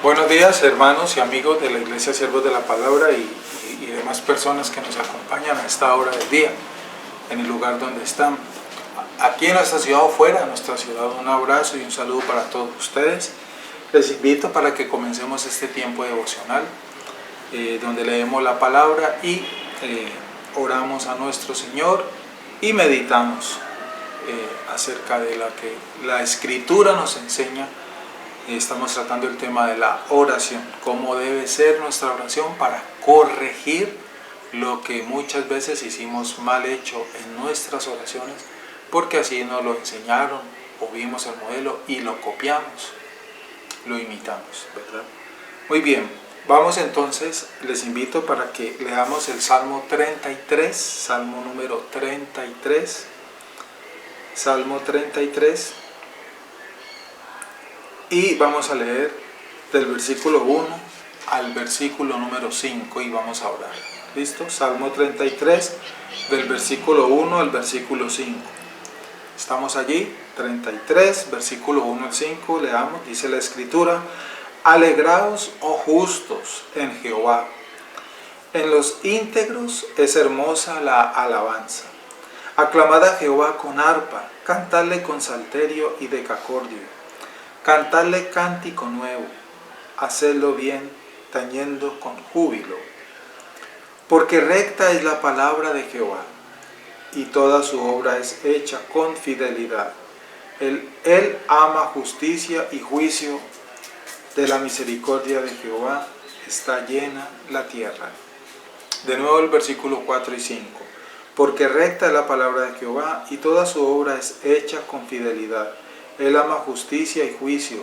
Buenos días, hermanos y amigos de la Iglesia Siervos de la Palabra y demás personas que nos acompañan a esta hora del día, en el lugar donde están. Aquí en nuestra ciudad o fuera de nuestra ciudad, un abrazo y un saludo para todos ustedes. Les invito para que comencemos este tiempo devocional, donde leemos la palabra y oramos a nuestro Señor y meditamos acerca de la que la Escritura nos enseña. Estamos tratando el tema de la oración, cómo debe ser nuestra oración para corregir lo que muchas veces hicimos mal hecho en nuestras oraciones, porque así nos lo enseñaron o vimos el modelo y lo copiamos, lo imitamos, ¿verdad? Muy bien, vamos entonces, les invito para que leamos el Salmo 33, Salmo número 33, Salmo 33. Y vamos a leer del versículo 1 al versículo número 5 y vamos a orar. ¿Listo? Salmo 33, del versículo 1 al versículo 5. Estamos allí, 33, versículo 1 al 5, leamos, dice la Escritura: Alegraos, oh justos, en Jehová. En los íntegros es hermosa la alabanza. Aclamad a Jehová con arpa, cantadle con salterio y decacordio. Cantadle cántico nuevo, hacedlo bien, tañendo con júbilo. Porque recta es la palabra de Jehová, y toda su obra es hecha con fidelidad. Él ama justicia y juicio, de la misericordia de Jehová está llena la tierra. De nuevo el versículo 4 y 5. Porque recta es la palabra de Jehová, y toda su obra es hecha con fidelidad. Él ama justicia y juicio,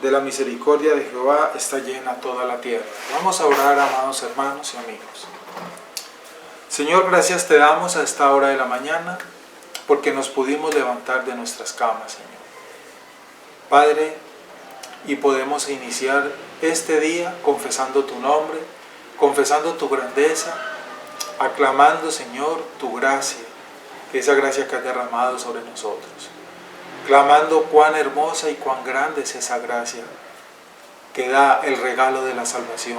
de la misericordia de Jehová está llena toda la tierra. Vamos a orar, amados hermanos y amigos. Señor, gracias te damos a esta hora de la mañana, porque nos pudimos levantar de nuestras camas, Señor. Padre, y podemos iniciar este día confesando tu nombre, confesando tu grandeza, aclamando, Señor, tu gracia, que esa gracia que has derramado sobre nosotros. Clamando cuán hermosa y cuán grande es esa gracia que da el regalo de la salvación.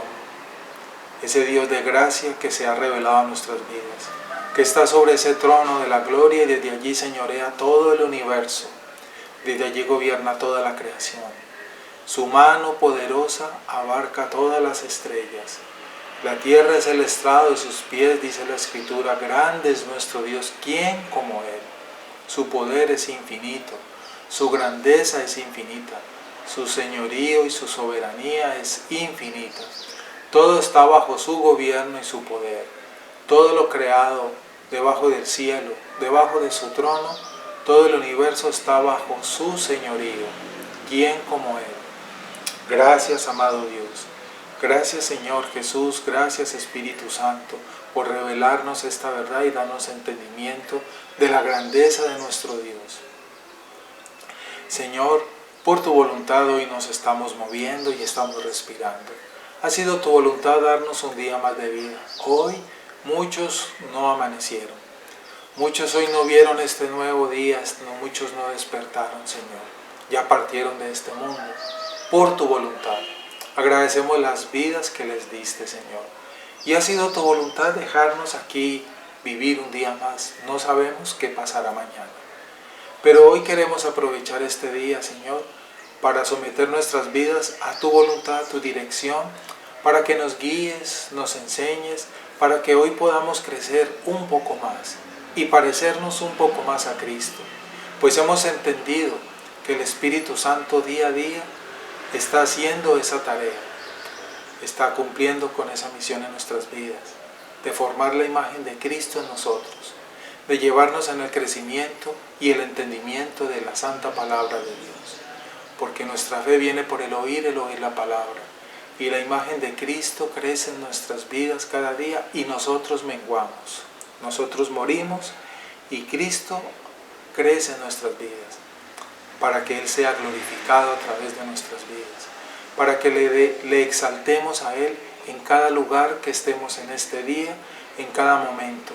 Ese Dios de gracia que se ha revelado a nuestras vidas, que está sobre ese trono de la gloria y desde allí señorea todo el universo, desde allí gobierna toda la creación. Su mano poderosa abarca todas las estrellas. La tierra es el estrado de sus pies, dice la Escritura. Grande es nuestro Dios, ¿quién como Él? Su poder es infinito. Su grandeza es infinita, su señorío y su soberanía es infinita. Todo está bajo su gobierno y su poder. Todo lo creado debajo del cielo, debajo de su trono, todo el universo está bajo su señorío. ¿Quién como Él? Gracias, amado Dios. Gracias, Señor Jesús. Gracias, Espíritu Santo, por revelarnos esta verdad y darnos entendimiento de la grandeza de nuestro Dios. Señor, por tu voluntad hoy nos estamos moviendo y estamos respirando. Ha sido tu voluntad darnos un día más de vida. Hoy muchos no amanecieron. Muchos hoy no vieron este nuevo día, muchos no despertaron, Señor. Ya partieron de este mundo por tu voluntad. Agradecemos las vidas que les diste, Señor. Y ha sido tu voluntad dejarnos aquí vivir un día más. No sabemos qué pasará mañana. Pero hoy queremos aprovechar este día, Señor, para someter nuestras vidas a tu voluntad, a tu dirección, para que nos guíes, nos enseñes, para que hoy podamos crecer un poco más y parecernos un poco más a Cristo. Pues hemos entendido que el Espíritu Santo día a día está haciendo esa tarea, está cumpliendo con esa misión en nuestras vidas, de formar la imagen de Cristo en nosotros, de llevarnos en el crecimiento y el entendimiento de la santa palabra de Dios. Porque nuestra fe viene por el oír la palabra. Y la imagen de Cristo crece en nuestras vidas cada día y nosotros menguamos. Nosotros morimos y Cristo crece en nuestras vidas para que Él sea glorificado a través de nuestras vidas. Para que le exaltemos a Él en cada lugar que estemos en este día, en cada momento.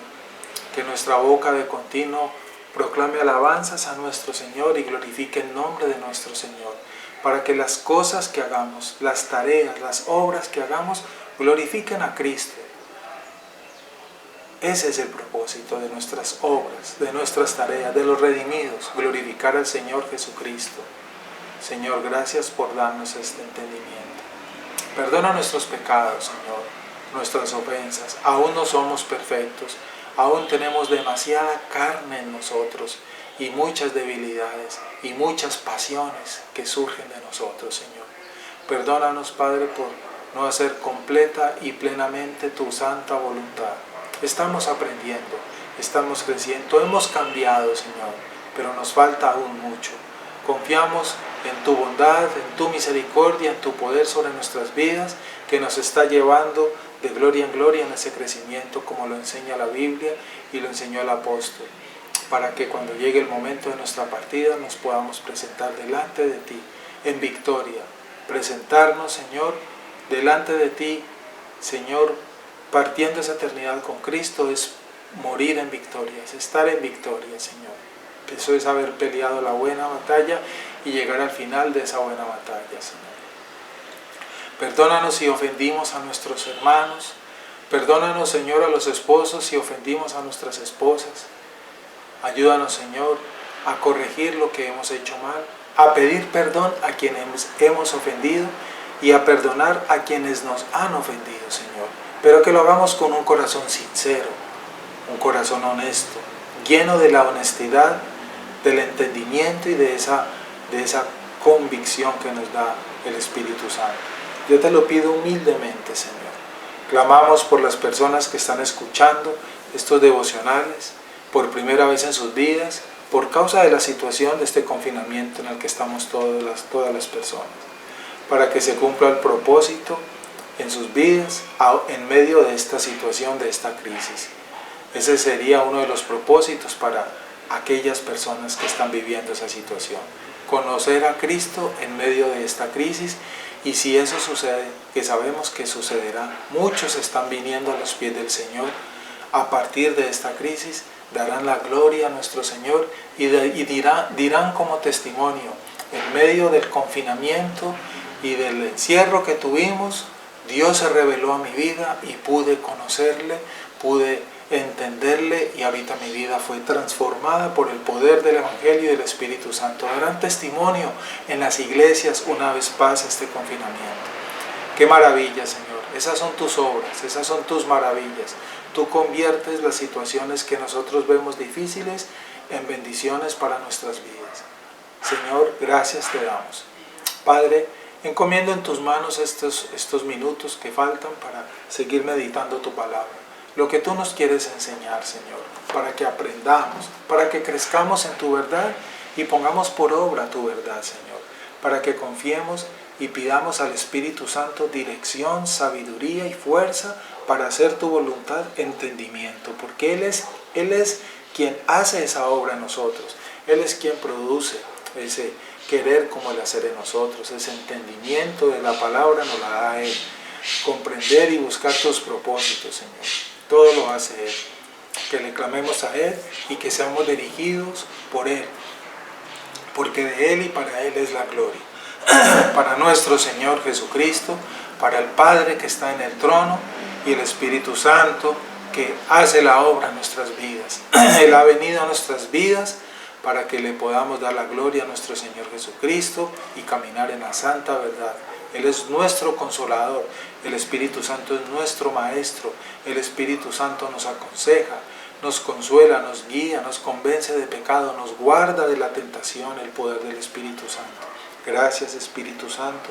Que nuestra boca de continuo proclame alabanzas a nuestro Señor y glorifique el nombre de nuestro Señor. para que las cosas que hagamos, las tareas, las obras que hagamos, glorifiquen a Cristo. Ese es el propósito de nuestras obras, de nuestras tareas, de los redimidos, glorificar al Señor Jesucristo. Señor, gracias por darnos este entendimiento. Perdona nuestros pecados, Señor, nuestras ofensas. Aún no somos perfectos, aún tenemos demasiada carne en nosotros y muchas debilidades y muchas pasiones que surgen de nosotros, Señor. Perdónanos, Padre, por no hacer completa y plenamente tu santa voluntad. Estamos aprendiendo, estamos creciendo, hemos cambiado, Señor, pero nos falta aún mucho. Confiamos en tu bondad, en tu misericordia, en tu poder sobre nuestras vidas, que nos está llevando de gloria en gloria en ese crecimiento, como lo enseña la Biblia y lo enseñó el apóstol, para que cuando llegue el momento de nuestra partida nos podamos presentar delante de ti en victoria. Presentarnos, Señor, delante de ti, Señor, partiendo esa eternidad con Cristo, es morir en victoria, es estar en victoria, Señor. Eso es haber peleado la buena batalla y llegar al final de esa buena batalla, Señor. Perdónanos si ofendimos a nuestros hermanos. Perdónanos, Señor, a los esposos si ofendimos a nuestras esposas. Ayúdanos, Señor, a corregir lo que hemos hecho mal, a pedir perdón a quienes hemos ofendido y a perdonar a quienes nos han ofendido, Señor. Pero que lo hagamos con un corazón sincero, un corazón honesto, lleno de la honestidad, del entendimiento y de esa convicción que nos da el Espíritu Santo. Yo te lo pido humildemente, Señor. Clamamos por las personas que están escuchando estos devocionales por primera vez en sus vidas, por causa de la situación de este confinamiento en el que estamos todas las personas, para que se cumpla el propósito en sus vidas en medio de esta situación, de esta crisis. Ese sería uno de los propósitos para aquellas personas que están viviendo esa situación. Conocer a Cristo en medio de esta crisis, y si eso sucede, que sabemos que sucederá, muchos están viniendo a los pies del Señor a partir de esta crisis, darán la gloria a nuestro Señor y dirán como testimonio, en medio del confinamiento y del encierro que tuvimos, Dios se reveló a mi vida y pude conocerle, pude entenderle, y ahorita mi vida fue transformada por el poder del Evangelio y del Espíritu Santo. Darán testimonio en las iglesias una vez pase este confinamiento. ¡Qué maravilla, Señor! Esas son tus obras, esas son tus maravillas. Tú conviertes las situaciones que nosotros vemos difíciles en bendiciones para nuestras vidas. Señor, gracias te damos. Padre, encomiendo en tus manos estos minutos que faltan para seguir meditando tu palabra. Lo que tú nos quieres enseñar, Señor, para que aprendamos, para que crezcamos en tu verdad y pongamos por obra tu verdad, Señor, para que confiemos y pidamos al Espíritu Santo dirección, sabiduría y fuerza para hacer tu voluntad, entendimiento, porque Él es quien hace esa obra en nosotros. Él es quien produce ese querer como el hacer en nosotros, ese entendimiento de la palabra nos la da Él. Comprender y buscar tus propósitos, Señor. Todo lo hace Él. Que le clamemos a Él y que seamos dirigidos por Él. Porque de Él y para Él es la gloria. Para nuestro Señor Jesucristo, para el Padre que está en el trono y el Espíritu Santo que hace la obra en nuestras vidas. Él ha venido a nuestras vidas para que le podamos dar la gloria a nuestro Señor Jesucristo y caminar en la santa verdad. Él es nuestro consolador, el Espíritu Santo es nuestro maestro, el Espíritu Santo nos aconseja, nos consuela, nos guía, nos convence de pecado, nos guarda de la tentación, el poder del Espíritu Santo. Gracias, Espíritu Santo.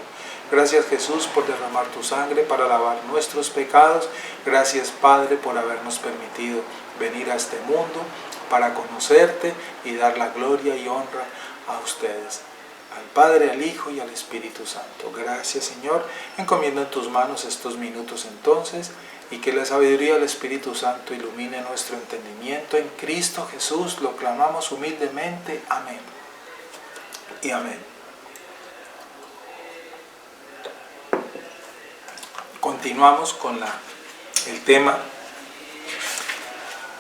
Gracias, Jesús, por derramar tu sangre para lavar nuestros pecados. Gracias, Padre, por habernos permitido venir a este mundo para conocerte y dar la gloria y honra a ustedes, al Padre, al Hijo y al Espíritu Santo. Gracias, Señor. Encomiendo en tus manos estos minutos entonces, y que la sabiduría del Espíritu Santo ilumine nuestro entendimiento. En Cristo Jesús lo clamamos humildemente. Amén y amén. Continuamos con el tema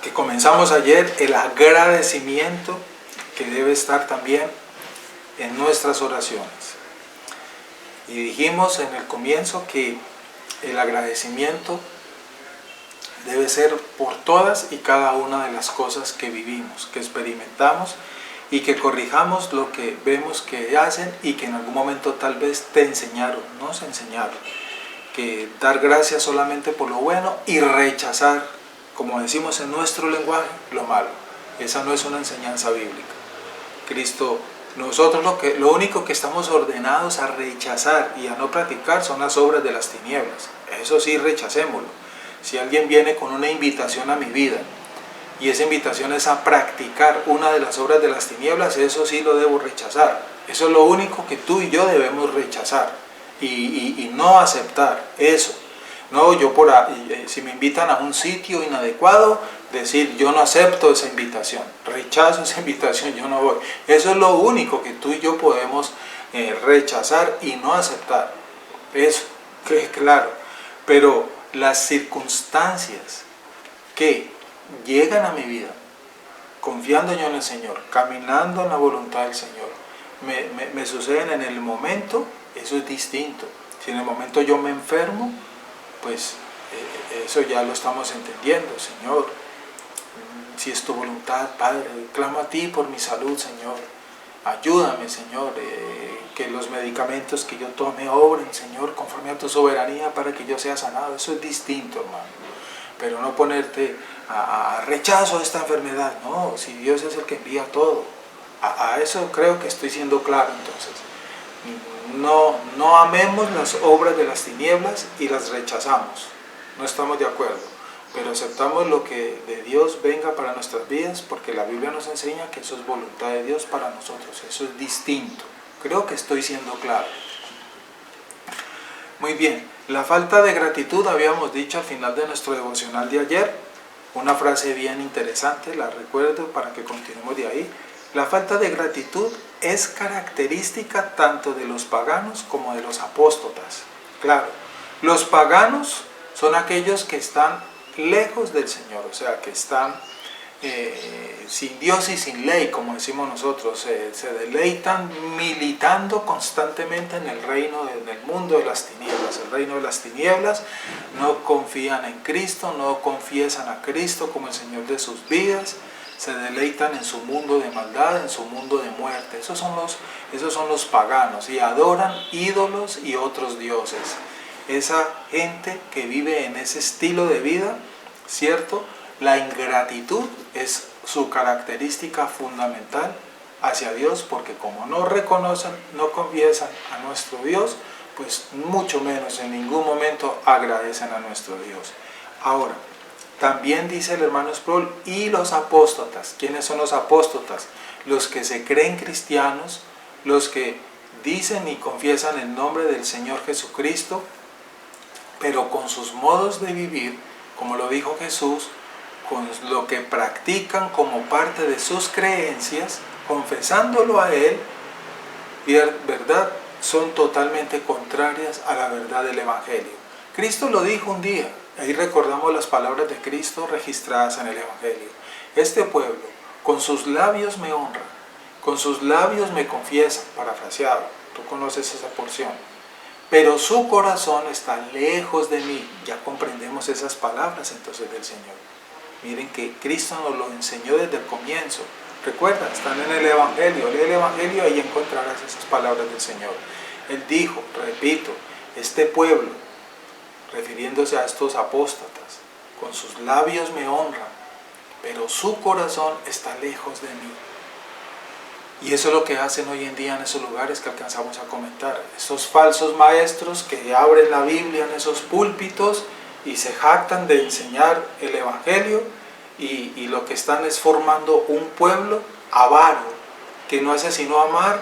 que comenzamos ayer, el agradecimiento que debe estar también en nuestras oraciones. Y dijimos en el comienzo que el agradecimiento debe ser por todas y cada una de las cosas que vivimos, que experimentamos y que corrijamos lo que vemos que hacen y que en algún momento tal vez te enseñaron, nos enseñaron. Que dar gracias solamente por lo bueno y rechazar, como decimos en nuestro lenguaje, lo malo. Esa no es una enseñanza bíblica. Cristo, nosotros lo único que estamos ordenados a rechazar y a no practicar son las obras de las tinieblas. Eso sí, rechacémoslo. Si alguien viene con una invitación a mi vida y esa invitación es a practicar una de las obras de las tinieblas, eso sí lo debo rechazar. Eso es lo único que tú y yo debemos rechazar y no aceptar eso. No, si me invitan a un sitio inadecuado, decir yo no acepto esa invitación, rechazo esa invitación, yo no voy. Eso es lo único que tú y yo podemos rechazar y no aceptar. Eso, que es claro. Pero las circunstancias que llegan a mi vida, confiando yo en el Señor, caminando en la voluntad del Señor, me suceden en el momento, eso es distinto. Si en el momento yo me enfermo, pues eso ya lo estamos entendiendo. Señor, si es tu voluntad, Padre, clamo a ti por mi salud, Señor. Ayúdame, Señor, que los medicamentos que yo tome obren, Señor, conforme a tu soberanía para que yo sea sanado. Eso es distinto, hermano. Pero no ponerte a rechazo a esta enfermedad. No, si Dios es el que envía todo. A eso creo que estoy siendo claro entonces. No amemos las obras de las tinieblas y las rechazamos. No estamos de acuerdo. Pero aceptamos lo que de Dios venga para nuestras vidas, porque la Biblia nos enseña que eso es voluntad de Dios para nosotros. Eso es distinto. Creo que estoy siendo claro. Muy bien. La falta de gratitud, habíamos dicho al final de nuestro devocional de ayer, una frase bien interesante, la recuerdo para que continuemos de ahí. La falta de gratitud es característica tanto de los paganos como de los apóstatas. Claro, los paganos son aquellos que están lejos del Señor, o sea, que están sin Dios y sin ley, como decimos nosotros, se deleitan militando constantemente en el reino, en el mundo de las tinieblas. El reino de las tinieblas, no confían en Cristo, no confiesan a Cristo como el Señor de sus vidas, se deleitan en su mundo de maldad, en su mundo de muerte. Esos son los paganos y adoran ídolos y otros dioses. Esa gente que vive en ese estilo de vida, ¿cierto? La ingratitud es su característica fundamental hacia Dios, porque como no reconocen, no confiesan a nuestro Dios, pues mucho menos en ningún momento agradecen a nuestro Dios. Ahora, también dice el hermano Sproul, y los apóstatas. ¿Quiénes son los apóstatas? Los que se creen cristianos, los que dicen y confiesan el nombre del Señor Jesucristo, pero con sus modos de vivir, como lo dijo Jesús, con lo que practican como parte de sus creencias, confesándolo a Él, ¿verdad? Son totalmente contrarias a la verdad del Evangelio. Cristo lo dijo un día, ahí recordamos las palabras de Cristo registradas en el Evangelio. Este pueblo con sus labios me honra, con sus labios me confiesa, parafraseado, tú conoces esa porción, pero su corazón está lejos de mí. Ya comprendemos esas palabras entonces del Señor. Miren que Cristo nos lo enseñó desde el comienzo. Recuerda, están en el Evangelio. Lee el Evangelio y ahí encontrarás esas palabras del Señor. Él dijo, repito, este pueblo, refiriéndose a estos apóstatas, con sus labios me honran, pero su corazón está lejos de mí. Y eso es lo que hacen hoy en día en esos lugares que alcanzamos a comentar. Esos falsos maestros que abren la Biblia en esos púlpitos y se jactan de enseñar el Evangelio, y lo que están es formando un pueblo avaro, que no hace sino amar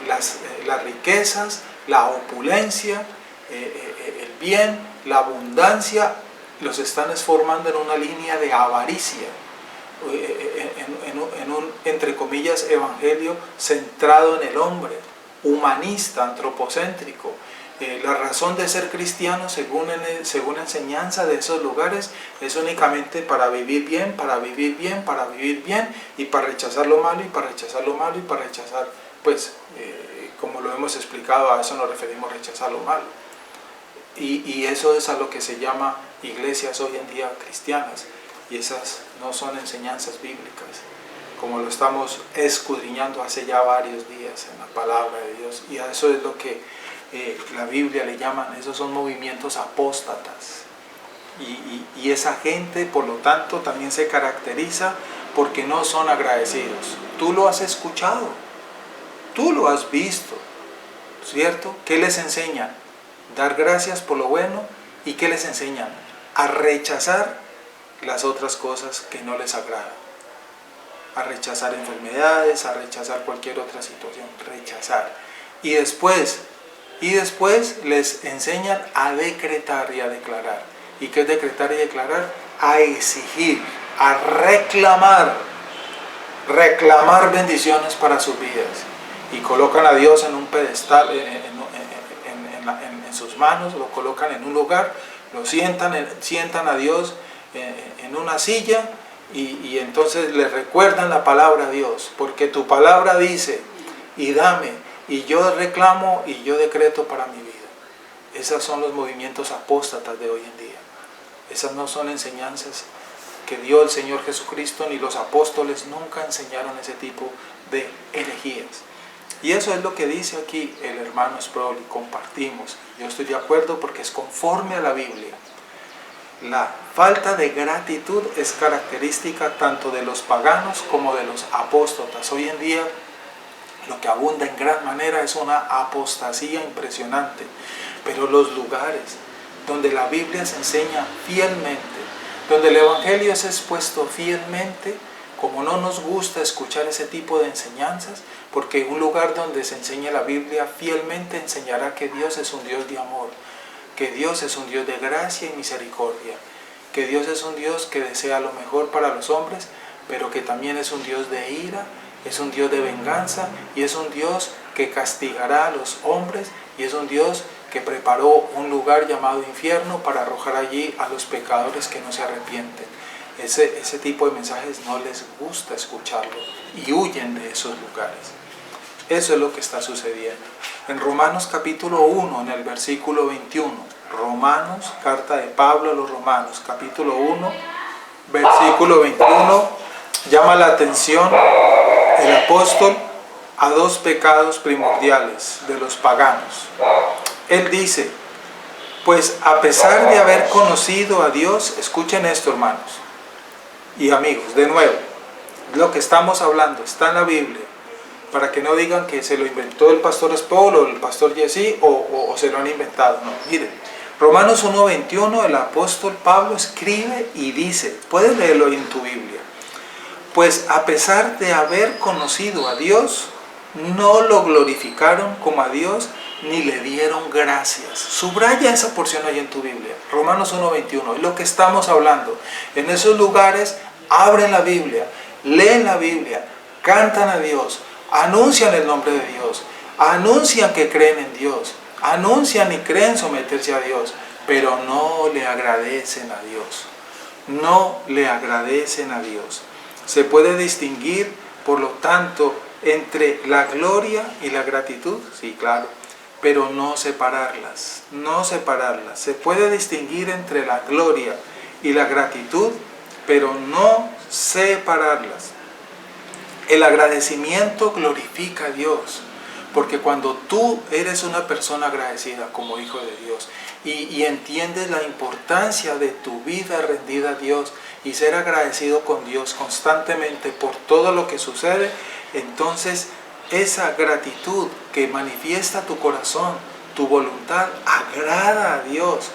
las riquezas, la opulencia, el bien, la abundancia. Los están formando en una línea de avaricia, en un, entre comillas, evangelio centrado en el hombre, humanista, antropocéntrico. La razón de ser cristiano, según enseñanza de esos lugares, es únicamente para vivir bien, para vivir bien, para vivir bien, y para rechazar lo malo, y para rechazar lo malo, y para rechazar, pues, como lo hemos explicado, a eso nos referimos, rechazar lo malo. Y eso es a lo que se llama iglesias hoy en día cristianas, y esas no son enseñanzas bíblicas, como lo estamos escudriñando hace ya varios días en la palabra de Dios, y a eso es lo que la Biblia le llaman, esos son movimientos apóstatas. Y esa gente, por lo tanto, también se caracteriza porque no son agradecidos. Tú lo has escuchado, tú lo has visto, ¿cierto? ¿Qué les enseñan? Dar gracias por lo bueno. ¿Y qué les enseñan? A rechazar las otras cosas que no les agradan. A rechazar enfermedades, a rechazar cualquier otra situación, rechazar. Y después les enseñan a decretar y a declarar. ¿Y qué es decretar y declarar? A exigir, a reclamar bendiciones para sus vidas. Y colocan a Dios en un pedestal, en sus manos, lo colocan en un lugar, lo sientan a Dios en una silla, y entonces le recuerdan la palabra a Dios, porque tu palabra dice, y dame, y yo reclamo y yo decreto para mi vida. Esos son los movimientos apóstatas de hoy en día. Esas no son enseñanzas que dio el Señor Jesucristo, ni los apóstoles nunca enseñaron ese tipo de herejías. Y eso es lo que dice aquí el hermano Sproul, y compartimos. Yo estoy de acuerdo porque es conforme a la Biblia. La falta de gratitud es característica tanto de los paganos como de los apóstatas. Hoy en día lo que abunda en gran manera es una apostasía impresionante. Pero los lugares donde la Biblia se enseña fielmente, donde el Evangelio es expuesto fielmente, como no nos gusta escuchar ese tipo de enseñanzas, porque un lugar donde se enseña la Biblia fielmente enseñará que Dios es un Dios de amor, que Dios es un Dios de gracia y misericordia, que Dios es un Dios que desea lo mejor para los hombres, pero que también es un Dios de ira, es un Dios de venganza, y es un Dios que castigará a los hombres, y es un Dios que preparó un lugar llamado infierno para arrojar allí a los pecadores que no se arrepienten. Ese tipo de mensajes no les gusta escucharlo y huyen de esos lugares. Eso es lo que está sucediendo. En Romanos capítulo 1, en el versículo 21, Romanos, carta de Pablo a los Romanos, capítulo 1, versículo 21, llama la atención el apóstol a dos pecados primordiales de los paganos. Él dice, pues a pesar de haber conocido a Dios, escuchen esto, hermanos y amigos, de nuevo, lo que estamos hablando está en la Biblia, para que no digan que se lo inventó el pastor Sproul o el pastor Jesse o se lo han inventado. No, miren, Romanos 1:21, el apóstol Pablo escribe y dice, puedes leerlo ahí en tu Biblia, pues a pesar de haber conocido a Dios, no lo glorificaron como a Dios, ni le dieron gracias. Subraya esa porción ahí en tu Biblia, Romanos 1:21, es lo que estamos hablando. En esos lugares abren la Biblia, leen la Biblia, cantan a Dios, anuncian el nombre de Dios, anuncian que creen en Dios, anuncian y creen someterse a Dios, pero no le agradecen a Dios. No le agradecen a Dios. Se puede distinguir, por lo tanto, entre la gloria y la gratitud, sí, claro, pero no separarlas, no separarlas. Se puede distinguir entre la gloria y la gratitud, pero no separarlas. El agradecimiento glorifica a Dios, porque cuando tú eres una persona agradecida como hijo de Dios y entiendes la importancia de tu vida rendida a Dios y ser agradecido con Dios constantemente por todo lo que sucede, entonces esa gratitud que manifiesta tu corazón, tu voluntad, agrada a Dios,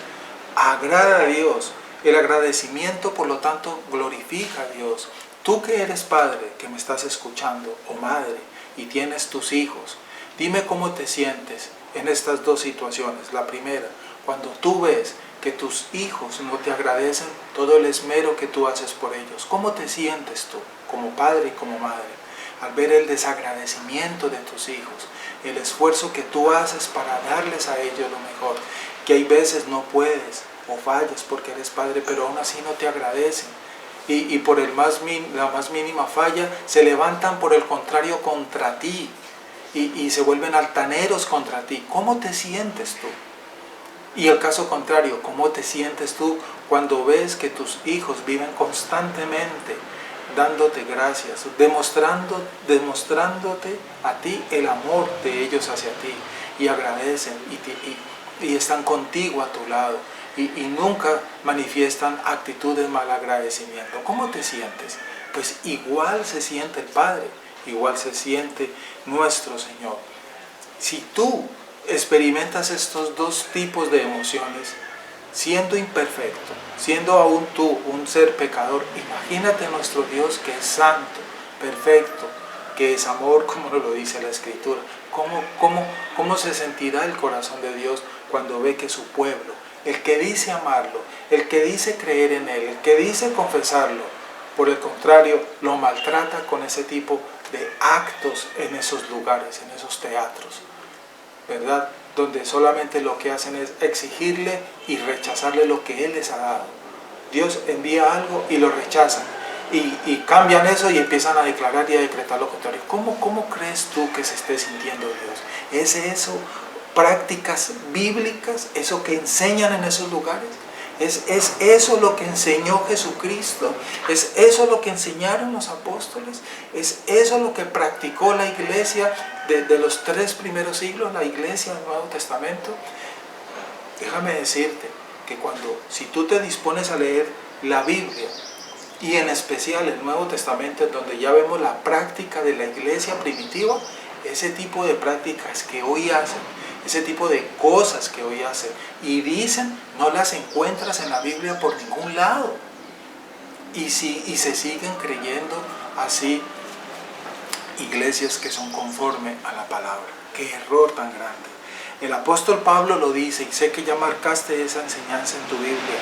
agrada a Dios. El agradecimiento, por lo tanto, glorifica a Dios. Tú que eres padre, que me estás escuchando, o madre, y tienes tus hijos, dime cómo te sientes en estas dos situaciones. La primera, cuando tú ves que tus hijos no te agradecen todo el esmero que tú haces por ellos. ¿Cómo te sientes tú, como padre y como madre, al ver el desagradecimiento de tus hijos, el esfuerzo que tú haces para darles a ellos lo mejor, que hay veces no puedes o fallas porque eres padre, pero aún así no te agradecen, y por la más mínima falla se levantan por el contrario contra ti, y se vuelven altaneros contra ti, ¿cómo te sientes tú? Y el caso contrario, ¿cómo te sientes tú cuando ves que tus hijos viven constantemente dándote gracias, demostrándote a ti el amor de ellos hacia ti, y agradecen y están contigo a tu lado, y nunca manifiestan actitudes de mal agradecimiento? ¿Cómo te sientes? Pues igual se siente el Padre, igual se siente nuestro Señor. Si tú experimentas estos dos tipos de emociones, siendo imperfecto, siendo aún tú un ser pecador, imagínate nuestro Dios, que es santo, perfecto, que es amor, como nos lo dice la Escritura. ¿Cómo se sentirá el corazón de Dios cuando ve que su pueblo, el que dice amarlo, el que dice creer en Él, el que dice confesarlo, por el contrario, lo maltrata con ese tipo de actos en esos lugares, en esos teatros, ¿verdad? Donde solamente lo que hacen es exigirle y rechazarle lo que Él les ha dado. Dios envía algo y lo rechazan, y cambian eso y empiezan a declarar y a decretar lo contrario. ¿Cómo crees tú que se esté sintiendo Dios? ¿Es eso prácticas bíblicas, eso que enseñan en esos lugares? ¿Es eso lo que enseñó Jesucristo? ¿Es eso lo que enseñaron los apóstoles? ¿Es eso lo que practicó la iglesia de los 3 primeros siglos, la iglesia del Nuevo Testamento? Déjame decirte que si tú te dispones a leer la Biblia, y en especial el Nuevo Testamento, donde ya vemos la práctica de la iglesia primitiva, ese tipo de prácticas que hoy hacen, ese tipo de cosas que hoy hacen y dicen, no las encuentras en la Biblia por ningún lado. Y se siguen creyendo así iglesias que son conforme a la palabra. ¡Qué error tan grande! El apóstol Pablo lo dice, y sé que ya marcaste esa enseñanza en tu Biblia.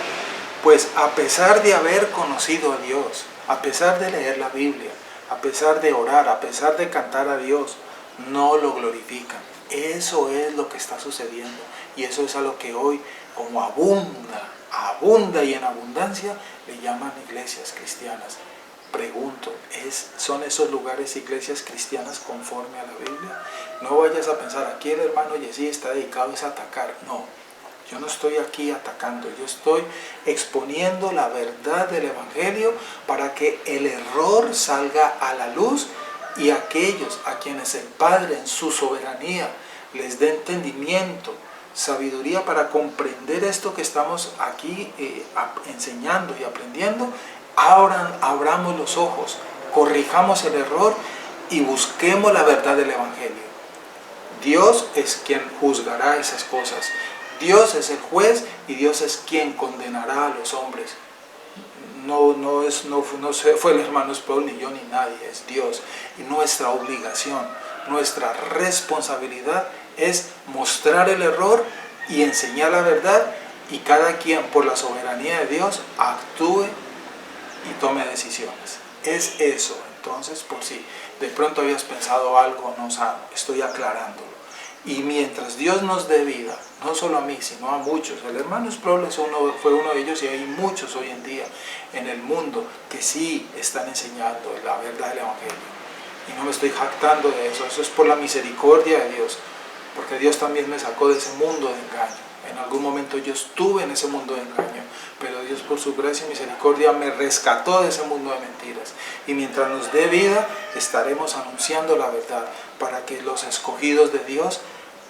Pues a pesar de haber conocido a Dios, a pesar de leer la Biblia, a pesar de orar, a pesar de cantar a Dios, no lo glorifican. Eso es lo que está sucediendo, y eso es a lo que hoy, como abunda y en abundancia, le llaman iglesias cristianas. Pregunto, ¿son esos lugares iglesias cristianas conforme a la Biblia? No vayas a pensar, aquí el hermano Yesí está dedicado a atacar. No, yo no estoy aquí atacando, yo estoy exponiendo la verdad del Evangelio para que el error salga a la luz, y aquellos a quienes el Padre en su soberanía les dé entendimiento, sabiduría para comprender esto que estamos aquí enseñando y aprendiendo, abramos los ojos, corrijamos el error y busquemos la verdad del Evangelio. Dios es quien juzgará esas cosas. Dios es el juez, y Dios es quien condenará a los hombres. No fue el hermano Sproul, ni yo, ni nadie, es Dios. Y nuestra obligación, nuestra responsabilidad es mostrar el error y enseñar la verdad, y cada quien por la soberanía de Dios actúe y tome decisiones. Es eso. Entonces, por si de pronto habías pensado algo no sano, estoy aclarándolo. Y mientras Dios nos dé vida, no solo a mí, sino a muchos, el hermano Sproul fue uno de ellos, y hay muchos hoy en día en el mundo que sí están enseñando la verdad del Evangelio. Y no me estoy jactando de eso, eso es por la misericordia de Dios, porque Dios también me sacó de ese mundo de engaño. En algún momento yo estuve en ese mundo de engaño, pero Dios por su gracia y misericordia me rescató de ese mundo de mentiras. Y mientras nos dé vida, estaremos anunciando la verdad, para que los escogidos de Dios,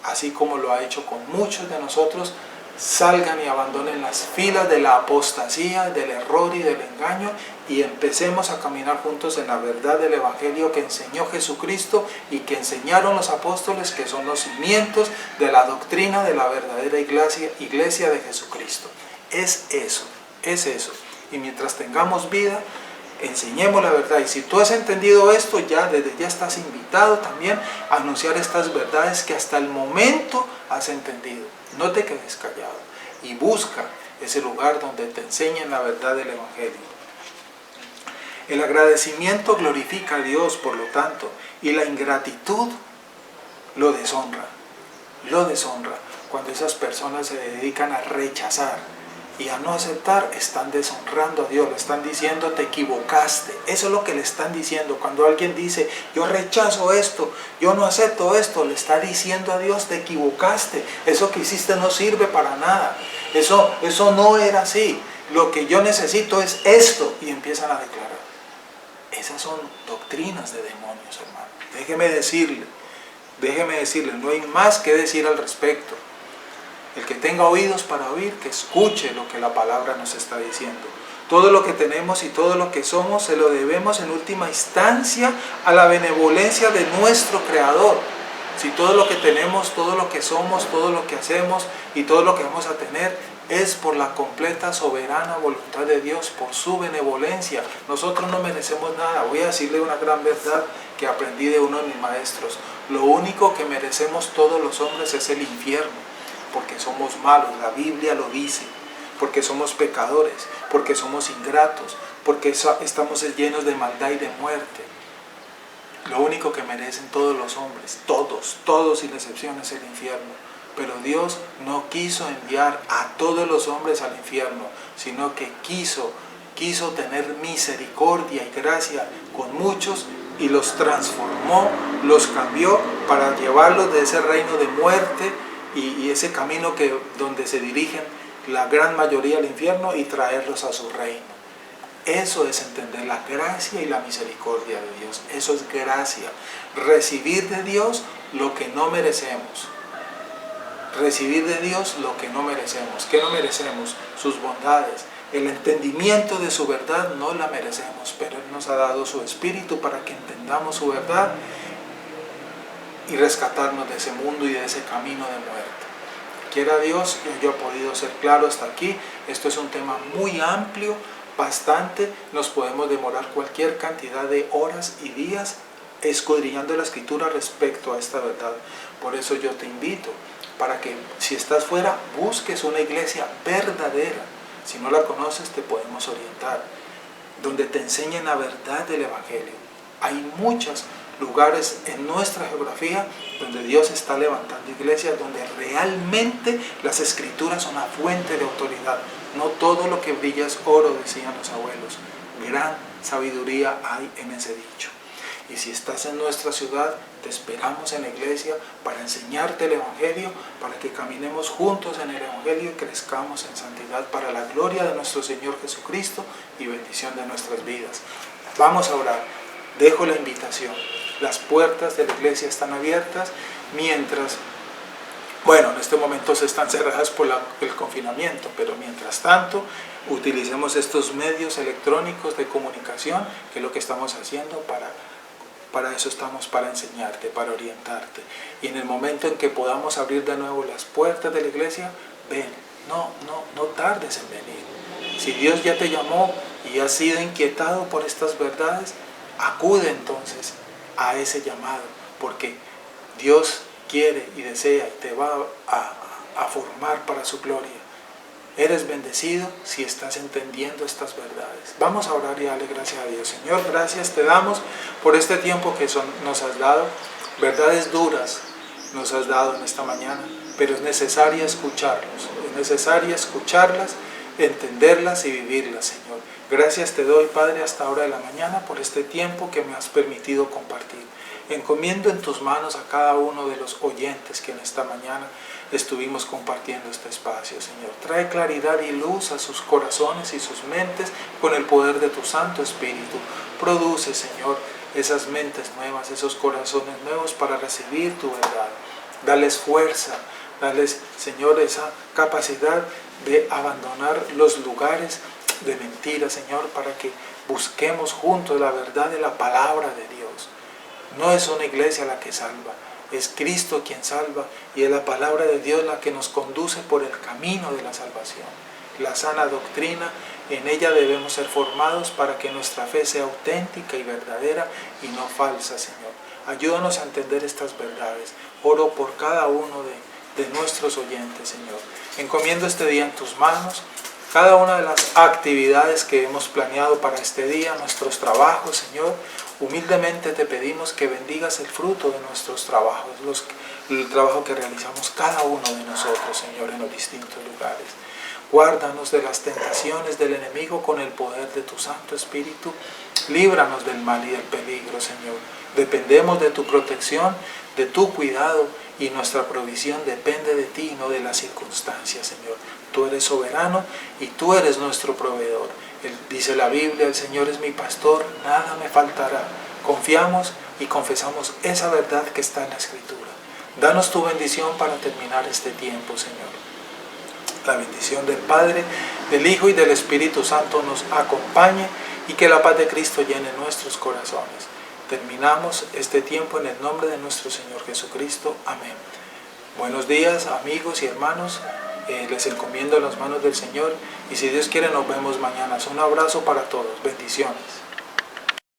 así como lo ha hecho con muchos de nosotros, salgan y abandonen las filas de la apostasía, del error y del engaño, y empecemos a caminar juntos en la verdad del Evangelio que enseñó Jesucristo y que enseñaron los apóstoles, que son los cimientos de la doctrina de la verdadera iglesia de Jesucristo. Es eso. Y mientras tengamos vida, enseñemos la verdad. Y si tú has entendido esto, desde ya estás invitado también a anunciar estas verdades que hasta el momento has entendido. No te quedes callado y busca ese lugar donde te enseñen la verdad del Evangelio. El agradecimiento glorifica a Dios, por lo tanto, y la ingratitud lo deshonra. Cuando esas personas se dedican a rechazar Y al no aceptar, están deshonrando a Dios, le están diciendo, te equivocaste. Eso es lo que le están diciendo. Cuando alguien dice, yo rechazo esto, yo no acepto esto, le está diciendo a Dios, te equivocaste. Eso que hiciste no sirve para nada. Eso no era así. Lo que yo necesito es esto. Y empiezan a declarar. Esas son doctrinas de demonios, hermano. Déjeme decirle, no hay más que decir al respecto. El que tenga oídos para oír, que escuche lo que la palabra nos está diciendo. Todo lo que tenemos y todo lo que somos se lo debemos en última instancia a la benevolencia de nuestro Creador. Si todo lo que tenemos, todo lo que somos, todo lo que hacemos y todo lo que vamos a tener es por la completa, soberana voluntad de Dios, por su benevolencia. Nosotros no merecemos nada. Voy a decirle una gran verdad que aprendí de uno de mis maestros. Lo único que merecemos todos los hombres es el infierno. Porque somos malos, la Biblia lo dice, porque somos pecadores, porque somos ingratos, porque estamos llenos de maldad y de muerte. Lo único que merecen todos los hombres, todos sin excepción, es el infierno. Pero Dios no quiso enviar a todos los hombres al infierno, sino que quiso tener misericordia y gracia con muchos y los transformó, los cambió para llevarlos de ese reino de muerte y ese camino donde se dirigen la gran mayoría al infierno y traerlos a su reino. Eso es entender la gracia y la misericordia de Dios. Eso es gracia. Recibir de Dios lo que no merecemos. Recibir de Dios lo que no merecemos. ¿Qué no merecemos? Sus bondades. El entendimiento de su verdad no la merecemos, pero Él nos ha dado su Espíritu para que entendamos su verdad y rescatarnos de ese mundo y de ese camino de muerte. Quiera Dios, yo he podido ser claro hasta aquí. Esto es un tema muy amplio, bastante. Nos podemos demorar cualquier cantidad de horas y días escudriñando la Escritura respecto a esta verdad. Por eso yo te invito para que, si estás fuera, busques una iglesia verdadera. Si no la conoces, te podemos orientar, donde te enseñen la verdad del Evangelio. Hay muchos lugares en nuestra geografía donde Dios está levantando iglesias, donde realmente las Escrituras son una fuente de autoridad. No todo lo que brilla es oro, decían los abuelos. Gran sabiduría hay en ese dicho. Y si estás en nuestra ciudad, te esperamos en la iglesia para enseñarte el Evangelio, para que caminemos juntos en el Evangelio y crezcamos en santidad para la gloria de nuestro Señor Jesucristo y bendición de nuestras vidas. Vamos a orar. Dejo la invitación. Las puertas de la iglesia están abiertas mientras, en este momento se están cerradas por el confinamiento, pero mientras tanto utilicemos estos medios electrónicos de comunicación, que es lo que estamos haciendo para eso estamos, para enseñarte, para orientarte. Y en el momento en que podamos abrir de nuevo las puertas de la iglesia, ven, no tardes en venir. Si Dios ya te llamó y has sido inquietado por estas verdades, acude entonces a ese llamado, porque Dios quiere y desea y te va a formar para su gloria. Eres bendecido si estás entendiendo estas verdades. Vamos a orar y darle gracias a Dios. Señor, gracias te damos por este tiempo que nos has dado. Verdades duras nos has dado en esta mañana, pero es necesaria escucharlos. Es necesaria escucharlas, entenderlas y vivirlas, Señor. Gracias te doy, Padre, hasta hora de la mañana por este tiempo que me has permitido compartir. Encomiendo en tus manos a cada uno de los oyentes que en esta mañana estuvimos compartiendo este espacio, Señor. Trae claridad y luz a sus corazones y sus mentes con el poder de tu Santo Espíritu. Produce, Señor, esas mentes nuevas, esos corazones nuevos para recibir tu verdad. Dales fuerza, dales, Señor, esa capacidad de abandonar los lugares de mentira, Señor, para que busquemos juntos la verdad de la palabra de Dios. No es una iglesia la que salva, es Cristo quien salva y es la palabra de Dios la que nos conduce por el camino de la salvación. La sana doctrina, en ella debemos ser formados para que nuestra fe sea auténtica y verdadera y no falsa, Señor. Ayúdanos a entender estas verdades. Oro por cada uno de nuestros oyentes, Señor. Encomiendo este día en tus manos. Cada una de las actividades que hemos planeado para este día, nuestros trabajos, Señor, humildemente te pedimos que bendigas el fruto de nuestros trabajos, el trabajo que realizamos cada uno de nosotros, Señor, en los distintos lugares. Guárdanos de las tentaciones del enemigo con el poder de tu Santo Espíritu. Líbranos del mal y del peligro, Señor. Dependemos de tu protección, de tu cuidado, y nuestra provisión depende de ti y no de las circunstancias, Señor. Tú eres soberano y tú eres nuestro proveedor. Dice la Biblia, el Señor es mi pastor, nada me faltará. Confiamos y confesamos esa verdad que está en la Escritura. Danos tu bendición para terminar este tiempo, Señor. La bendición del Padre, del Hijo y del Espíritu Santo nos acompañe y que la paz de Cristo llene nuestros corazones. Terminamos este tiempo en el nombre de nuestro Señor Jesucristo. Amén. Buenos días, amigos y hermanos. Les encomiendo en las manos del Señor y si Dios quiere nos vemos mañana. Un abrazo para todos. Bendiciones.